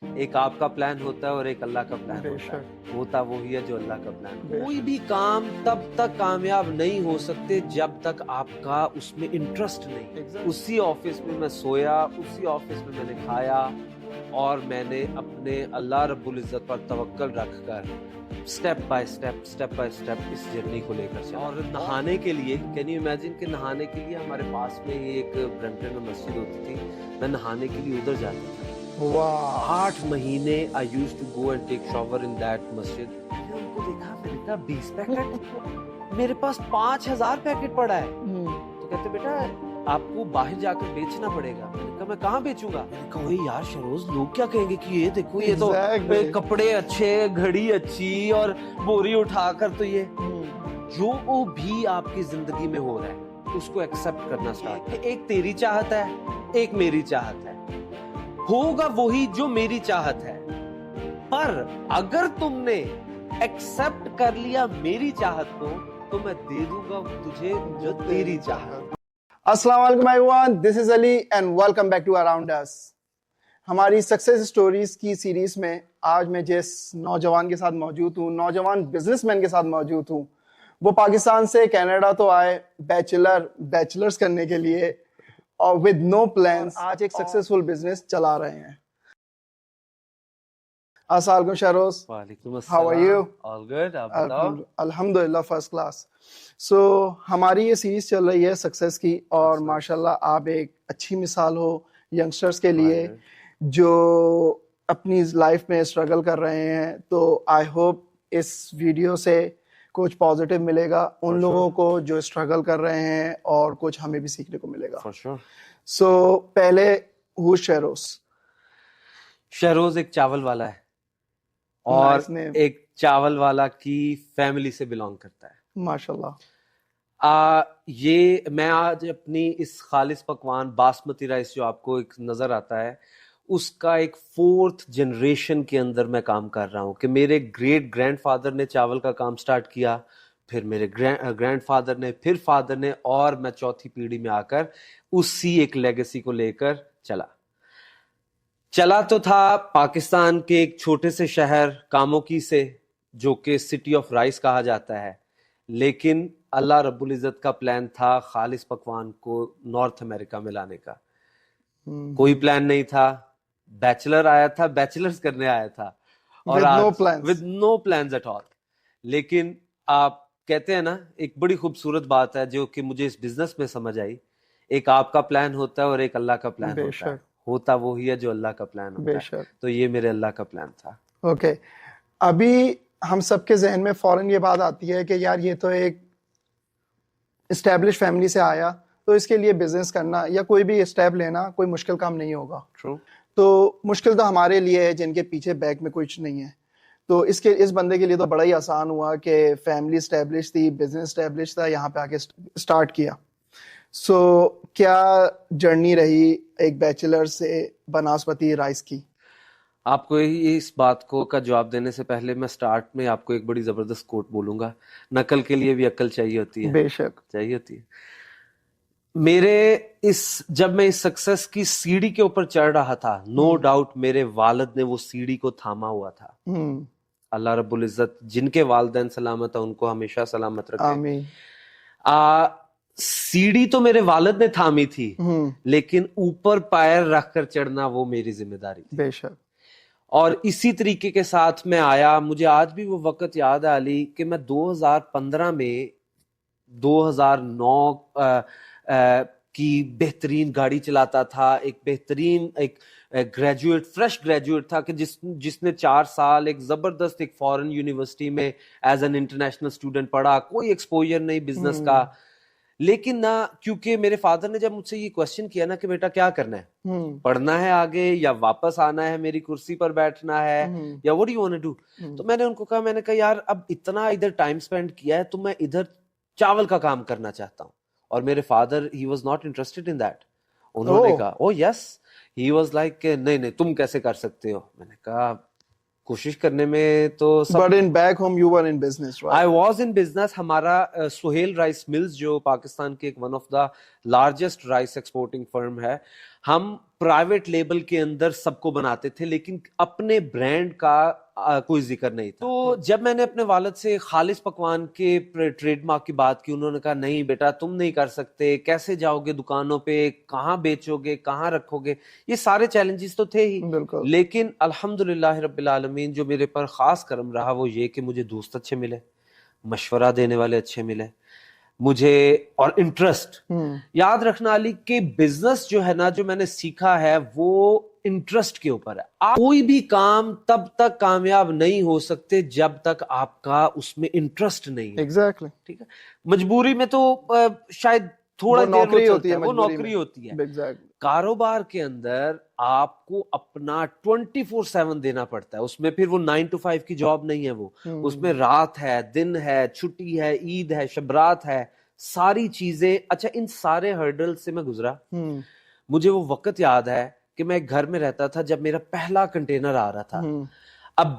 ایک آپ کا پلان ہوتا ہے اور ایک اللہ کا پلان ہوتا ہے. ہوتا وہی ہے جو اللہ کا پلان. کوئی بھی کام تب تک کامیاب نہیں ہو سکتے جب تک آپ کا اس میں انٹرسٹ نہیں. اسی آفس میں میں سویا, اسی آفس میں میں نے کھایا, اور میں نے اپنے اللہ رب العزت پر توکل رکھ کر اسٹیپ بائی اسٹیپ اس جرنی کو لے کر چلا. اور نہانے کے لیے, کین یو امیجن کہ نہانے کے لیے ہمارے پاس میں ہی ایک برمپٹن میں مسجد ہوتی تھی, میں نہانے کے لیے ادھر جاتا تھا. 8 مہینے I used to go and take shower in that مسجد. میں نے ان کو دیکھا, میں نے کہا 20 پیکٹ, میرے پاس 5000 پیکٹ پڑا ہے. تو کہتے بیٹا آپ کو باہر جا کر بیچنا پڑے گا. میں نے کہا میں کہاں بیچوں گا؟ میں نے کہا وہی یار شروز, لوگ کیا کہیں گے کہ یہ دیکھو یہ تو کپڑے اچھے, گھڑی اچھی, اور بوری اٹھا کر. تو یہ جو بھی آپ کی زندگی میں ہو رہا ہے اس کو ایکسپٹ کرنا اسٹارٹ. ایک تیری چاہت ہے, ایک میری چاہت ہے, ہوگا وہی جو میری چاہت ہے. پر اگر تم نے ایکسپٹ کر لیا میری چاہت کو تو میں دے دوں گا تجھے جو تیری چاہت. السلام علیکم everyone, this is Ali and welcome back to around us. ہماری سکسیس سٹوریز کی سیریز میں آج میں جس نوجوان کے ساتھ موجود ہوں, نوجوان بزنس مین کے ساتھ موجود ہوں. وہ پاکستان سے کینیڈا تو آئے بیچلرز کرنے کے لیے, اور ود نو پلانس آج ایک سکسیسفل بزنس چلا رہے ہیں. السلام علیکم شہروز. وعلیکم How are you? All good. آپ بتاؤ. الحمدللہ فرسٹ کلاس. سو ہماری یہ سیریز چل رہی ہے سکسیس کی, اور ماشاءاللہ آپ ایک اچھی مثال ہو ینگسٹرز کے لیے جو اپنی لائف میں اسٹرگل کر رہے ہیں. تو آئی ہوپ اس ویڈیو سے کچھ پازیٹیو ملے گا ان لوگوں کو جو اسٹرگل کر رہے ہیں, اور کچھ ہمیں بھی سیکھنے کو ملے گا. سو پہلے ہو شہروز ایک چاول والا ہے, اور ایک چاول والا کی فیملی سے بلانگ کرتا ہے. ماشاءاللہ. یہ میں آج اپنی اس خالص پکوان باسمتی رائس جو آپ کو ایک نظر آتا ہے, اس کا ایک 4th جنریشن کے اندر میں کام کر رہا ہوں. کہ میرے گریٹ گرینڈ فادر نے چاول کا کام سٹارٹ کیا, پھر میرے گرینڈ فادر نے, پھر فادر نے, اور میں 4تھی پیڑھی میں آ کر اسی ایک لیگیسی کو لے کر چلا تو تھا پاکستان کے ایک چھوٹے سے شہر کاموکی سے, جو کہ سٹی آف رائس کہا جاتا ہے. لیکن اللہ رب العزت کا پلان تھا خالص پکوان کو نارتھ امریکہ میں لانے کا. کوئی پلان نہیں تھا, بیچلر آیا تھا, بیچلرز کرنے آیا تھا, اور with no plans at all. لیکن آپ کہتے ہیں نا, ایک بڑی خوبصورت بات ہے جو کہ مجھے اس بزنس میں سمجھ آئی, ایک آپ کا پلان ہوتا ہے اور ایک اللہ کا پلان ہوتا ہے. ہوتا وہی ہے جو اللہ کا پلان ہوتا ہے. تو یہ میرے اللہ کا پلان تھا. اوکے, ابھی ہم سب کے ذہن میں فوراً یہ بات آتی ہے کہ یار یہ تو ایک اسٹیبلش فیملی سے آیا, تو اس کے لیے بزنس کرنا یا کوئی بھی اسٹیپ لینا کوئی مشکل کام نہیں ہوگا. تو مشکل تو ہمارے لیے ہے جن کے پیچھے بیک میں کچھ نہیں ہے. تو اس بندے کے لیے تو بڑا ہی آسان ہوا کہ فیملی اسٹیبلش تھی, بزنس اسٹیبلش تھا, یہاں پہ آ کے اسٹارٹ کیا. سو کیا جرنی رہی ایک بیچلر سے بناسپتی رائس کی؟ آپ کو اس بات کو کا جواب دینے سے پہلے میں سٹارٹ میں آپ کو ایک بڑی زبردست کوٹ بولوں گا. نقل کے لیے بھی عقل چاہیے ہوتی ہے. بے شک چاہیے ہوتی ہے. جب میں اس سکسیس کی سیڑھی کے اوپر چڑھ رہا تھا, نو ڈاؤٹ میرے والد نے وہ سیڑھی کو تھاما ہوا تھا. اللہ رب العزت جن کے والدین سلامت ہیں ان کو ہمیشہ سلامت رکھے. آمین. سیڑھی تو میرے والد نے تھامی تھی, لیکن اوپر پیر رکھ کر چڑھنا وہ میری ذمہ داری تھی. بے شک. اور اسی طریقے کے ساتھ میں آیا. مجھے آج بھی وہ وقت یاد ہے علی, کہ میں 2015 میں 2009 کی بہترین گاڑی چلاتا تھا. ایک بہترین ایک گریجویٹ, فریش گریجویٹ تھا, کہ جس نے 4 سال ایک زبردست ایک فورن یونیورسٹی میں ایز این انٹرنیشنل اسٹوڈنٹ پڑھا. کوئی ایکسپوجر نہیں بزنس کا. لیکن نہ, کیونکہ میرے فادر نے جب مجھ سے یہ کوشچن کیا نا کہ بیٹا کیا کرنا ہے, پڑھنا ہے آگے یا واپس آنا ہے میری کرسی پر بیٹھنا ہے, یا what do you want to do, تو میں نے ان کو کہا, میں نے کہا یار اب اتنا ادھر ٹائم سپینڈ کیا ہے تو میں ادھر چاول کا کام کرنا چاہتا ہوں. اور میرے father he was not interested in that. انہوں نے کہا oh yes, he was like نہیں نہیں تم کیسے کر سکتے ہو. میں نے کہا کوشش کرنے میں تو But in back home you were in business, right? I was in business. ہمارا سہیل رائس ملز جو پاکستان کے ایک one of the largest rice exporting firm ہے, ہم پرائیویٹ لیبل کے اندر سب کو بناتے تھے لیکن اپنے برانڈ کا کوئی ذکر نہیں تھا. تو جب میں نے اپنے والد سے خالص پکوان کے ٹریڈ مارک کی بات کی, انہوں نے کہا نہیں بیٹا تم نہیں کر سکتے, کیسے جاؤ گے دکانوں پہ, کہاں بیچو گے, کہاں رکھو گے, یہ سارے چیلنجز تو تھے ہی. لیکن الحمدللہ رب العالمین جو میرے پر خاص کرم رہا وہ یہ کہ مجھے دوست اچھے ملے, مشورہ دینے والے اچھے ملے مجھے, اور انٹرسٹ. یاد رکھنا علی کہ بزنس جو ہے نا, جو میں نے سیکھا ہے وہ انٹرسٹ کے اوپر ہے. آپ کوئی بھی کام تب تک کامیاب نہیں ہو سکتے جب تک آپ کا اس میں انٹرسٹ نہیں ہے. ایگزیکٹلی. ٹھیک ہے, مجبوری میں تو شاید تھوڑا نوکری ہوتی ہے, وہ نوکری ہوتی ہے. کاروبار کے اندر آپ کو اپنا 24/7 دینا پڑتا ہے, اس میں پھر وہ 9 to 5 کی جاب نہیں ہے, وہ اس میں رات ہے, دن ہے, چھٹی ہے, عید ہے, شبرات ہے, ساری چیزیں. اچھا ان سارے ہرڈل سے میں گزرا. مجھے وہ وقت یاد ہے کہ میں ایک گھر میں رہتا تھا جب میرا پہلا کنٹینر آ رہا تھا. اب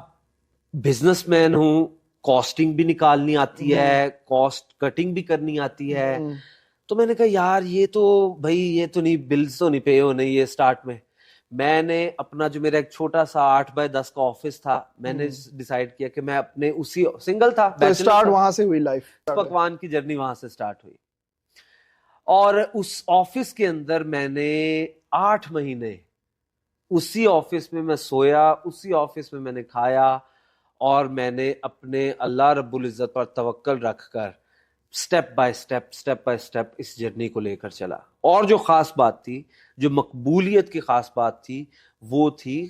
بزنس مین ہوں, کاسٹنگ بھی نکالنی آتی ہے, کاسٹ کٹنگ بھی کرنی آتی ہے. تو میں نے کہا یار یہ تو بھائی یہ تو نہیں, بلز تو نہیں پے ہو نہیں. یہ سٹارٹ میں نے اپنا جو میرا ایک چھوٹا سا 8x10 کا آفس تھا, میں نے ڈیسائیڈ کیا کہ میں اپنے اسی سنگل تھا, سٹارٹ وہاں سے ہوئی لائف, پکوان کی جرنی وہاں سے سٹارٹ ہوئی. اور اس آفس کے اندر میں نے 8 مہینے اسی آفس میں سویا, اسی آفس میں نے کھایا, اور میں نے اپنے اللہ رب العزت پر توکل رکھ کر سٹیپ بائی سٹیپ اس جرنی کو لے کر چلا. اور جو خاص بات تھی, جو مقبولیت کی خاص بات تھی, وہ تھی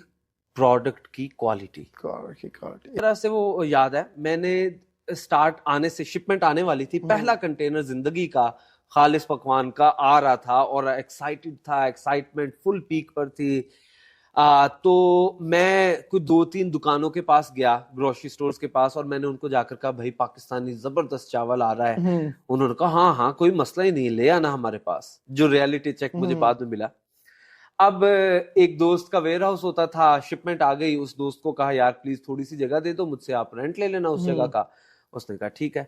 پروڈکٹ کی کوالٹی. طرح سے وہ یاد ہے, میں نے سٹارٹ آنے سے شپمنٹ آنے والی تھی, پہلا کنٹینر زندگی کا خالص پکوان کا آ رہا تھا, اور ایکسائٹڈ تھا, ایکسائٹمنٹ فل پیک پر تھی. تو میں کوئی 2-3 دکانوں کے پاس گیا, گروسری سٹورز کے پاس, اور میں نے ان کو جا کر کہا بھائی پاکستانی زبردست چاول آ رہا ہے. انہوں نے کہا ہاں کوئی مسئلہ ہی نہیں, لے آنا ہمارے پاس. جو ریالٹی چیک مجھے بعد میں ملا. اب ایک دوست کا ویئر ہاؤس ہوتا تھا, شپمنٹ آ گئی, اس دوست کو کہا یار پلیز تھوڑی سی جگہ دے دو مجھ سے, آپ رینٹ لے لینا اس جگہ کا. اس نے کہا ٹھیک ہے.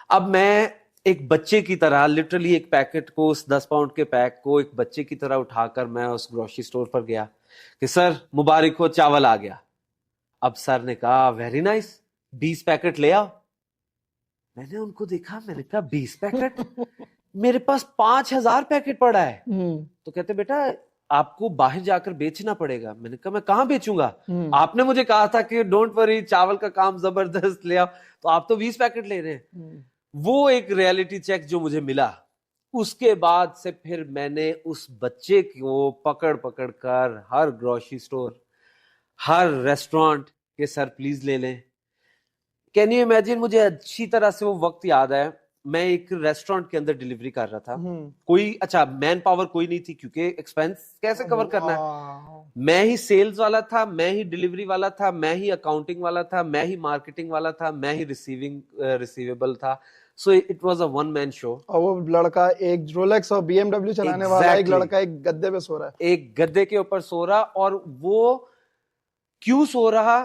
اب میں ایک بچے کی طرح لٹرلی ایک پیکٹ کو, اس 10 پاؤنڈ کے پیک کو ایک بچے کی طرح اٹھا کر میں اس گروسری سٹور پر گیا کہ سر مبارک ہو چاول آ گیا. اب سر نے کہا ویری نائس, 20 پیکٹ لے آؤ. میں نے ان کو دیکھا, میں نے کہا 20 پیکٹ, میرے پاس 5000 پیکٹ پڑا ہے. تو کہتے بیٹا آپ کو باہر جا کر بیچنا پڑے گا. میں نے کہا میں کہاں بیچوں گا, آپ نے مجھے کہا تھا کہ ڈونٹ وری چاول کا کام زبردست لے آؤ, تو آپ تو 20 پیکٹ لے رہے ہیں. وہ ایک ریالٹی چیک جو مجھے ملا. اس کے بعد سے پھر میں نے اس بچے کو پکڑ کر ہر گروسری سٹور, ہر ریسٹورانٹ کے سر پلیز لے لیں. کین یو امیجن, مجھے اچھی طرح سے وہ وقت یاد ہے, میں ایک ریسٹورانٹ کے اندر ڈیلیوری کر رہا تھا. کوئی اچھا مین پاور کوئی نہیں تھی کیونکہ ایکسپینس کیسے کور کرنا ہے. میں ہی سیلز والا تھا, میں ہی ڈیلیوری والا تھا, میں ہی اکاؤنٹنگ والا تھا, میں ہی مارکیٹنگ والا تھا, میں ہی ریسیویبل تھا. So it was a one man show. اور وہ لڑکا ایک رولیکس اور بی ایم ڈبلیو چلانے والا ایک لڑکا ایک گدے پہ سو رہا ہے, ایک گدے کے اوپر سو رہا. اور وہ کیوں سو رہا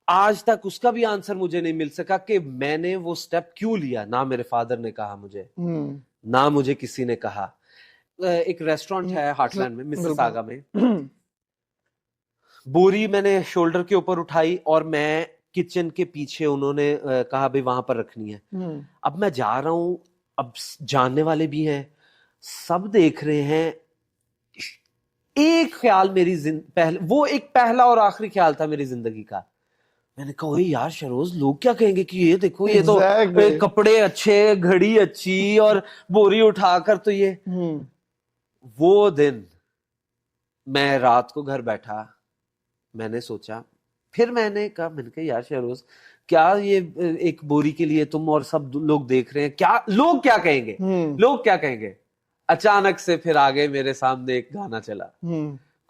آج تک اس کا بھی آنسر مجھے نہیں مل سکا کہ میں نے وہ سٹیپ کیوں لیا. نہ میرے فادر نے کہا مجھے, نہ مجھے کسی نے کہا. ایک ریسٹورانٹ ہے ہارٹ لینڈ میں, مسیساگا میں. بوری میں نے شولڈر کے اوپر اٹھائی اور میں کچن کے پیچھے, انہوں نے کہا بھائی وہاں پر رکھنی ہے. اب میں جا رہا ہوں, اب جاننے والے بھی ہیں, سب دیکھ رہے ہیں. ایک خیال میری وہ ایک پہلا اور آخری خیال تھا میری زندگی کا. میں نے کہا اوہ یار شروز لوگ کیا کہیں گے کہ یہ دیکھو یہ تو کپڑے اچھے, گھڑی اچھی, اور بوری اٹھا کر. تو یہ وہ دن میں رات کو گھر بیٹھا, میں نے سوچا, پھر میں نے کہا یار شہروز کیا یہ ایک بوری کے لیے تم اور سب لوگ دیکھ رہے ہیں, کیا لوگ کیا کہیں گے, لوگ کیا کہیں گے. اچانک سے پھر آگے میرے سامنے ایک گانا چلا,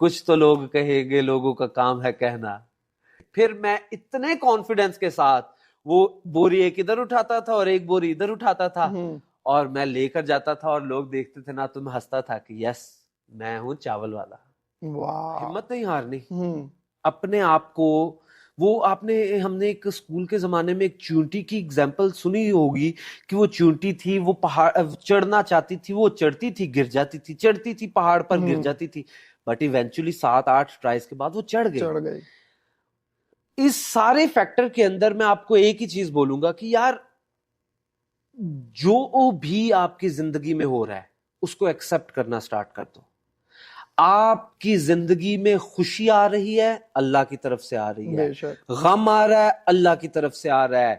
کچھ تو لوگ کہیں گے, لوگوں کا کام ہے کہنا. پھر میں اتنے کانفیڈنس کے ساتھ وہ بوری ایک ادھر اٹھاتا تھا اور ایک بوری ادھر اٹھاتا تھا, اور میں لے کر جاتا تھا, اور لوگ دیکھتے تھے نا, تو میں ہنستا تھا کہ یس میں ہوں چاول والا. ہمت نہیں ہارنی اپنے آپ کو. وہ آپ نے, ہم نے ایک اسکول کے زمانے میں ایک چونٹی کی ایگزامپل سنی ہوگی کہ وہ چونٹی تھی, وہ پہاڑ چڑھنا چاہتی تھی, وہ چڑھتی تھی گر جاتی تھی, چڑھتی تھی پہاڑ پر گر جاتی تھی. بٹ ایونچولی 7-8 ٹرائز کے بعد وہ چڑھ گئی. اس سارے فیکٹر کے اندر میں آپ کو ایک ہی چیز بولوں گا کہ یار جو بھی آپ کی زندگی میں ہو رہا ہے اس کو ایکسپٹ کرنا سٹارٹ کر دو. آپ کی زندگی میں خوشی آ رہی ہے اللہ کی طرف سے آ رہی ہے, غم آ رہا ہے اللہ کی طرف سے آ رہا ہے,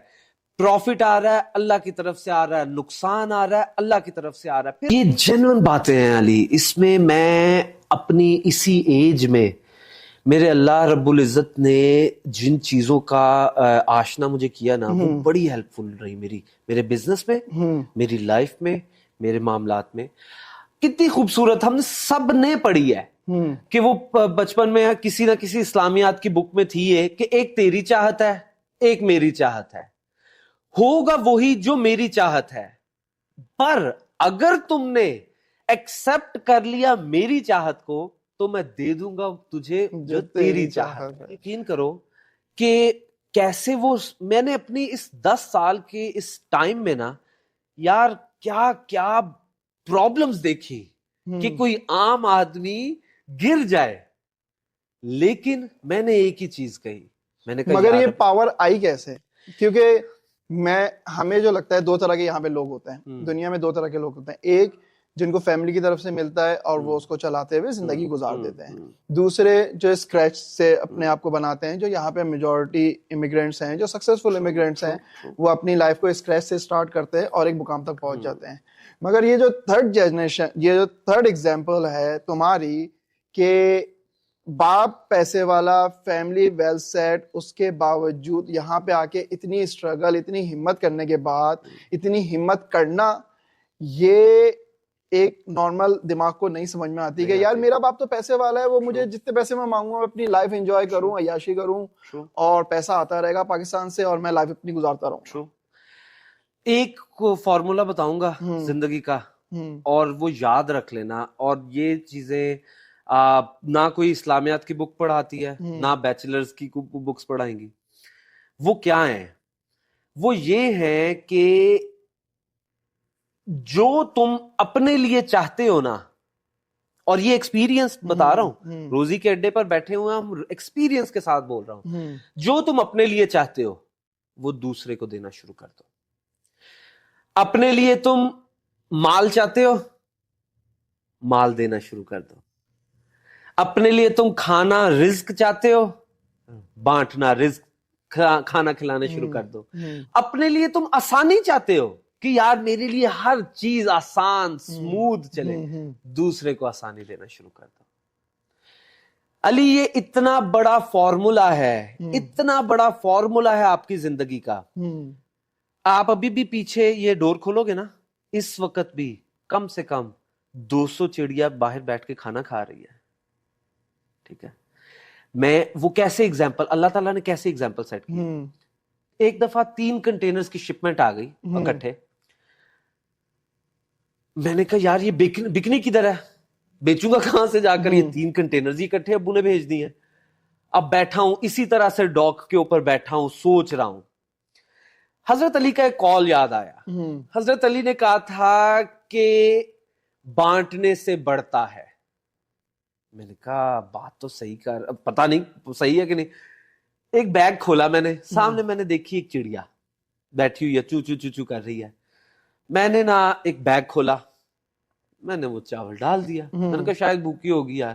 پروفٹ آ رہا ہے اللہ کی طرف سے آ رہا ہے, نقصان آ رہا ہے اللہ کی طرف سے آ رہا ہے. یہ جینوئن باتیں ہیں علی. اس میں اپنی اسی ایج میں میرے اللہ رب العزت نے جن چیزوں کا آشنا مجھے کیا نا وہ بڑی ہیلپ فل رہی میرے بزنس میں, میری لائف میں, میرے معاملات میں. کتنی خوبصورت ہم نے سب نے پڑھی ہے کہ وہ بچپن میں کسی نہ کسی اسلامیات کی بک میں تھی یہ کہ ایک تیری چاہت ہے ایک میری چاہت ہے, ہوگا وہی جو میری چاہت ہے, پر اگر تم نے ایکسپٹ کر لیا میری چاہت کو تو میں دے دوں گا تجھے جو تیری چاہت ہے. یقین کرو کہ کیسے وہ میں نے اپنی اس 10 سال کے اس ٹائم میں نا یار کیا کیا پرابلمز دیکھی کہ کوئی عام آدمی گر جائے, لیکن میں نے ایک ہی چیز کہی, میں نے کہا مگر یہ پاور آئی کیسے؟ کیونکہ ہمیں جو لگتا ہے 2 طرح کے یہاں پہ لوگ ہوتے ہیں دنیا میں. 2 طرح کے لوگ ہوتے ہیں, ایک جن کو فیملی کی طرف سے ملتا ہے اور وہ اس کو چلاتے ہوئے زندگی گزار دیتے ہیں, دوسرے جو اسکریچ سے اپنے آپ کو بناتے ہیں, جو یہاں پہ میجورٹی امیگرینٹس ہیں, جو سکسیسفل امیگرینٹس ہیں, وہ اپنی لائف کو اسکریچ سے سٹارٹ کرتے ہیں اور ایک مقام تک پہنچ جاتے ہیں. مگر یہ جو تھرڈ جنریشن, یہ جو تھرڈ ایگزامپل ہے تمہاری کہ باپ پیسے والا, فیملی ویل سیٹ, اس کے باوجود یہاں پہ آ کے اتنی اسٹرگل, اتنی ہمت کرنے کے بعد اتنی ہمت کرنا, یہ ایک نارمل دماغ کو نہیں سمجھ میں آتی کہ یار میرا باپ تو پیسے والا ہے, وہ مجھے جتنے پیسے میں مانگوں میں اپنی لائف انجوائے کروں, عیاشی کروں اور پیسہ آتا رہے گا پاکستان سے اور میں لائف اپنی گزارتا رہوں. ایک فارمولا بتاؤں گا زندگی کا اور وہ یاد رکھ لینا, اور یہ چیزیں نہ کوئی اسلامیات کی بک پڑھاتی ہے نہ بیچلرز کی بکس پڑھائیں گی. وہ کیا ہیں؟ وہ یہ ہے کہ جو تم اپنے لیے چاہتے ہو نا, اور یہ ایکسپیرینس بتا رہا ہوں, روزی کے اڈے پر بیٹھے ہوئے ہم ایکسپیرینس کے ساتھ بول رہا ہوں, جو تم اپنے لیے چاہتے ہو وہ دوسرے کو دینا شروع کر دو. اپنے لیے تم مال چاہتے ہو, مال دینا شروع کر دو. اپنے لیے تم کھانا رزق چاہتے ہو, بانٹنا رزق کھانا کھلانا شروع کر دو. اپنے لیے تم آسانی چاہتے ہو کہ یار میرے لیے ہر چیز آسان سموتھ چلے, دوسرے کو آسانی دینا شروع کر دو. علی یہ اتنا بڑا فارمولا ہے, اتنا بڑا فارمولا ہے آپ کی زندگی کا. آپ ابھی بھی پیچھے یہ ڈور کھولو گے نا, اس وقت بھی کم سے کم 200 چڑیا باہر بیٹھ کے کھانا کھا رہی ہے. ٹھیک ہے, میں وہ کیسے ایگزامپل, اللہ تعالیٰ نے کیسے ایگزامپل سیٹ کی. ایک دفعہ 3 کنٹینرز کی شپمنٹ آ گئی اکٹھے. میں نے کہا یار یہ بکنی کدھر ہے, بیچوں گا کہاں سے جا کر, یہ 3 کنٹینرز اکٹھے ابو نے بھیج دی ہیں. اب بیٹھا ہوں اسی طرح سے ڈاک کے اوپر بیٹھا ہوں, سوچ رہا ہوں. حضرت علی کا ایک کال یاد آیا. حضرت علی نے کہا تھا کہ بانٹنے سے بڑھتا ہے. میں نے کہا بات تو صحیح کر, اب پتہ نہیں صحیح ہے کہ نہیں. ایک بیگ کھولا میں نے, سامنے میں نے دیکھی ایک چڑیا بیٹھی ہوئی ہے, چو چو چو چو کر رہی ہے. میں نے نا ایک بیگ کھولا, میں نے وہ چاول ڈال دیا. میں نے کہا شاید بھوکی ہوگی یار.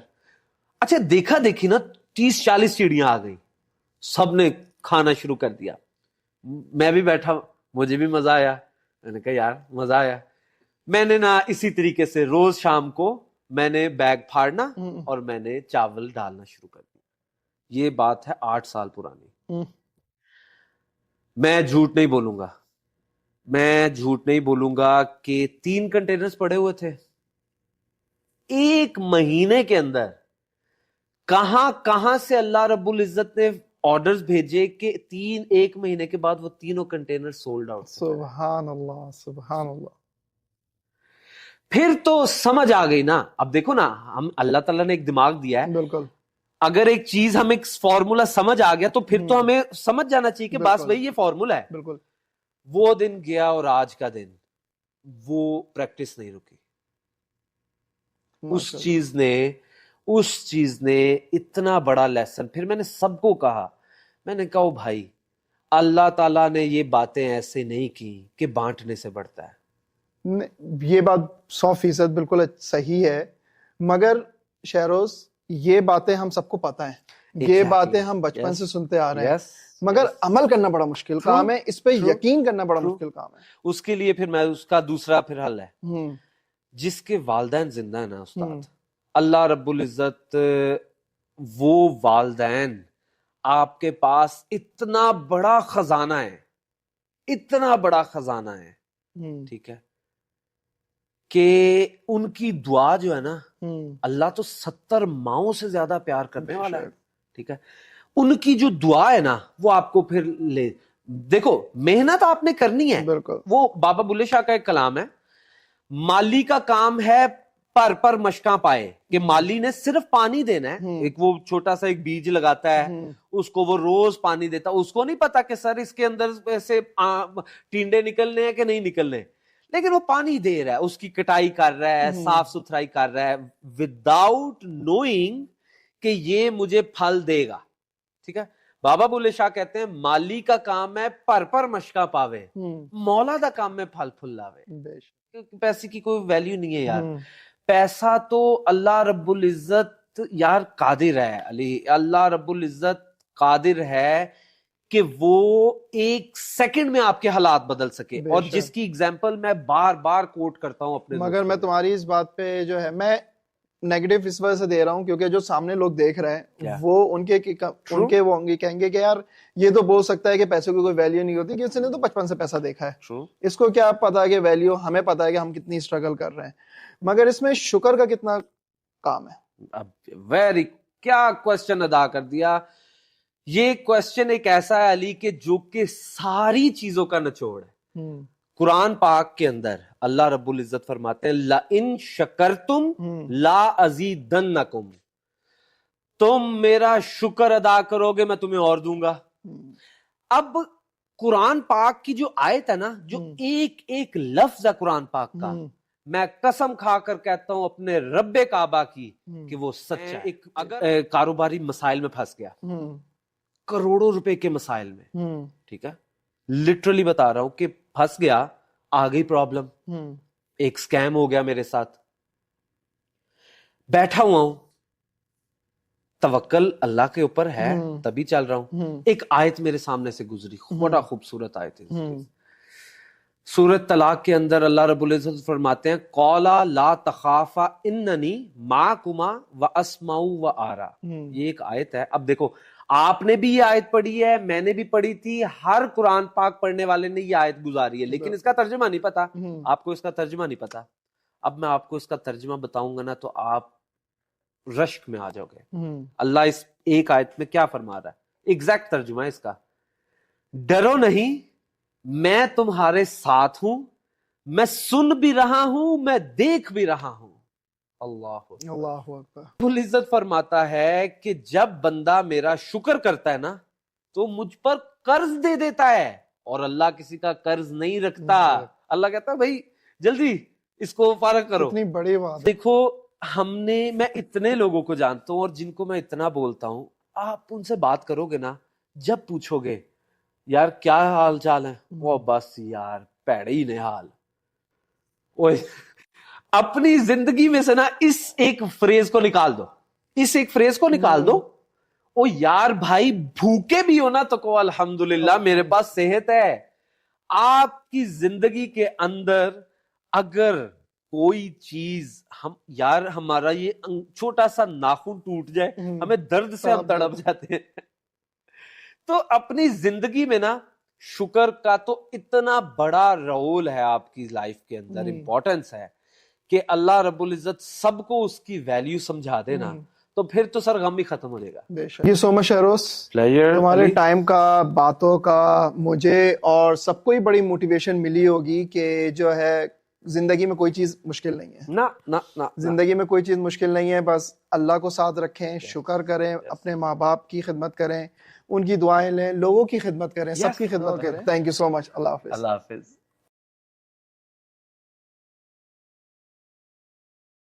اچھا دیکھا دیکھی نا 30-40 چڑیاں آ گئی, سب نے کھانا شروع کر دیا. میں بھی بیٹھا, مجھے بھی مزہ آیا. میں نے کہا یار مزہ آیا. میں نے نا اسی طریقے سے روز شام کو میں نے بیگ پھاڑنا اور میں نے چاول ڈالنا شروع کر دیا. یہ بات ہے 8 سال پرانی. میں جھوٹ نہیں بولوں گا, میں جھوٹ نہیں بولوں گا کہ 3 کنٹینرز پڑے ہوئے تھے. 1 مہینے کے اندر کہاں سے اللہ رب العزت نے آرڈرز بھیجے کہ 1 مہینے کے بعد وہ تینوں کنٹینر سولڈ آؤٹ. سبحان اللہ سبحان اللہ. پھر تو سمجھ آ گئی نا. اب دیکھو نا, ہم اللہ تعالیٰ نے ایک دماغ دیا ہے, بالکل. اگر ایک چیز ہم ایک فارمولا سمجھ آ گیا تو پھر تو ہمیں سمجھ جانا چاہیے کہ بس بھائی یہ فارمولا ہے. بالکل. وہ دن گیا اور آج کا دن وہ پریکٹس نہیں رکی. اس چیز نے اس چیز نے اتنا بڑا لیسن. پھر میں نے سب کو کہا, میں نے کہا بھائی اللہ تعالیٰ نے یہ باتیں ایسے نہیں کی کہ بانٹنے سے بڑھتا ہے. یہ بات 100% بالکل صحیح ہے, مگر شہروز یہ باتیں ہم سب کو پتہ ہیں, یہ باتیں ہم بچپن سے سنتے آ رہے ہیں, مگر عمل کرنا بڑا مشکل کام ہے, اس پہ یقین کرنا بڑا مشکل کام ہے. اس کے لیے پھر میں اس کا دوسرا پھر حل ہے, جس کے والدین زندہ ہیں نا استاد, اللہ رب العزت وہ والدین آپ کے پاس اتنا بڑا خزانہ ہے, اتنا بڑا خزانہ ہے, ٹھیک ہے, کہ ان کی دعا جو ہے نا, اللہ تو 70 ماؤں سے زیادہ پیار کرنے والا ہے, ٹھیک ہے, ان کی جو دعا ہے نا وہ آپ کو پھر لے. دیکھو محنت آپ نے کرنی ہے, وہ بابا بلے شاہ کا ایک کلام ہے, مالی کا کام ہے پر مشکاں پائے, کہ مالی نے صرف پانی دینا ہے, ایک وہ چھوٹا سا ایک بیج لگاتا ہے, اس کو وہ روز پانی دیتا, اس کو نہیں پتا کہ سر اس کے اندر ایسے ٹینڈے نکلنے ہیں کہ نہیں نکلنے, لیکن وہ پانی دے رہا ہے, اس کی کٹائی کر رہا ہے, صاف ستھرائی کر رہا ہے, وداؤٹ نوئنگ کہ یہ مجھے پھل دے گا, ٹھیک ہے. بابا بلے شاہ کہتے ہیں مالی کا کام ہے پر مشکا پاوے, مولا دا کام ہے پھل پھل لاوے. پیسے کی کوئی ویلیو نہیں ہے یار, پیسہ تو اللہ رب العزت یار قادر ہے, علی اللہ رب العزت قادر ہے کہ وہ ایک سیکنڈ میں آپ کے حالات بدل سکے, اور جس کی اگزامپل میں بار بار کوٹ کرتا ہوں اپنے. مگر میں تمہاری اس بات پہ جو ہے میں نیگیٹو اس وجہ سے دے رہا ہوں کیونکہ جو سامنے لوگ دیکھ رہے ہیں وہ ان کے وہ ہوں گے کہیں گے کہ یار یہ تو بول سکتا ہے کہ پیسے کی کوئی ویلیو نہیں ہوتی, کہ اس نے تو بچپن سے پیسہ دیکھا ہے, اس کو کیا پتا کہ ویلیو, ہمیں پتا ہے کہ ہم کتنی اسٹرگل کر رہے ہیں, مگر اس میں شکر کا کتنا کام ہے. ویری کیا کوسچن ادا کر دیا. یہ کوسچن ایک ایسا ہے علی کہ جو کہ ساری چیزوں کا نچوڑ ہے. قرآن پاک کے اندر اللہ رب العزت فرماتے ہیں لَإِن شَكَرْتُمْ لَا أَزِيدَنَّكُمْ, تم میرا شکر ادا کرو گے میں تمہیں اور دوں گا. اب قرآن پاک کی جو آیت ہے نا, جو ایک ایک لفظ ہے قرآن پاک کا, میں قسم کھا کر کہتا ہوں اپنے رب کعبہ کی کہ وہ سچ ہے. اگر کاروباری مسائل میں پھنس گیا, کروڑوں روپے کے مسائل میں, ٹھیک ہے, لٹرلی بتا رہا ہوں کہ پھنس گیا, آ گئی پرابلم, ایک سکیم ہو گیا میرے ساتھ, بیٹھا ہوا ہوں, توکل اللہ کے اوپر ہے تبھی چل رہا ہوں. ایک آیت میرے سامنے سے گزری, بڑا خوبصورت آیت ہے. سورۃ طلاق کے اندر اللہ رب العزت فرماتے ہیں قولا لا تخافا اننی معکما واسمع وارا. یہ ایک آیت ہے. اب دیکھو آپ نے بھی یہ آیت پڑھی ہے, میں نے بھی پڑھی تھی, ہر قرآن پاک پڑھنے والے نے یہ آیت گزاری ہے, لیکن اس کا ترجمہ نہیں پتا. آپ کو اس کا ترجمہ نہیں پتا. اب میں آپ کو اس کا ترجمہ بتاؤں گا نا تو آپ رشک میں آ جاؤ گے. اللہ اس ایک آیت میں کیا فرما رہا ہے, ایگزیکٹ ترجمہ ہے اس کا, ڈرو نہیں میں تمہارے ساتھ ہوں, میں سن بھی رہا ہوں, میں دیکھ بھی رہا ہوں. اللہ اکبر. العزت فرماتا ہے کہ جب بندہ میرا شکر کرتا ہے نا تو مجھ پر قرض دے دیتا ہے, اور اللہ کسی کا قرض نہیں رکھتا. اللہ کہتا ہے بھائی جلدی اس کو فارغ کرو. اتنی بڑی بات. دیکھو میں اتنے لوگوں کو جانتا ہوں اور جن کو میں اتنا بولتا ہوں, آپ ان سے بات کرو گے نا, جب پوچھو گے یار کیا حال چال ہے, وہ بس یار پیڑے ہی نے حال. اپنی زندگی میں سے نا اس ایک فریز کو نکال دو, اس ایک فریز کو نکال دو, او یار بھائی بھوکے بھی ہو نا تو کو الحمدللہ میرے پاس صحت ہے. آپ کی زندگی کے اندر اگر کوئی چیز یار ہمارا یہ چھوٹا سا ناخن ٹوٹ جائے, ہمیں درد سے ہم تڑپ جاتے ہیں. تو اپنی زندگی میں نا شکر کا تو اتنا بڑا رول ہے آپ کی لائف کے اندر, امپورٹنس ہے کہ اللہ رب العزت سب کو اس کی ویلیو سمجھا دے نا, تو پھر تو سر غم ہی ختم ہو جائے گا. تھینک یو سو مچ شہروز, تمہارے ٹائم کا, باتوں کا مجھے اور سب کو ہی بڑی موٹیویشن ملی ہوگی کہ جو ہے زندگی میں کوئی چیز مشکل نہیں ہے. نہ زندگی میں کوئی چیز مشکل نہیں ہے, بس اللہ کو ساتھ رکھیں, شکر کریں, اپنے ماں باپ کی خدمت کریں, ان کی دعائیں لیں, لوگوں کی خدمت کریں, سب کی خدمت کریں. تھینک یو سو مچ. اللہ حافظ. اللہ حافظ.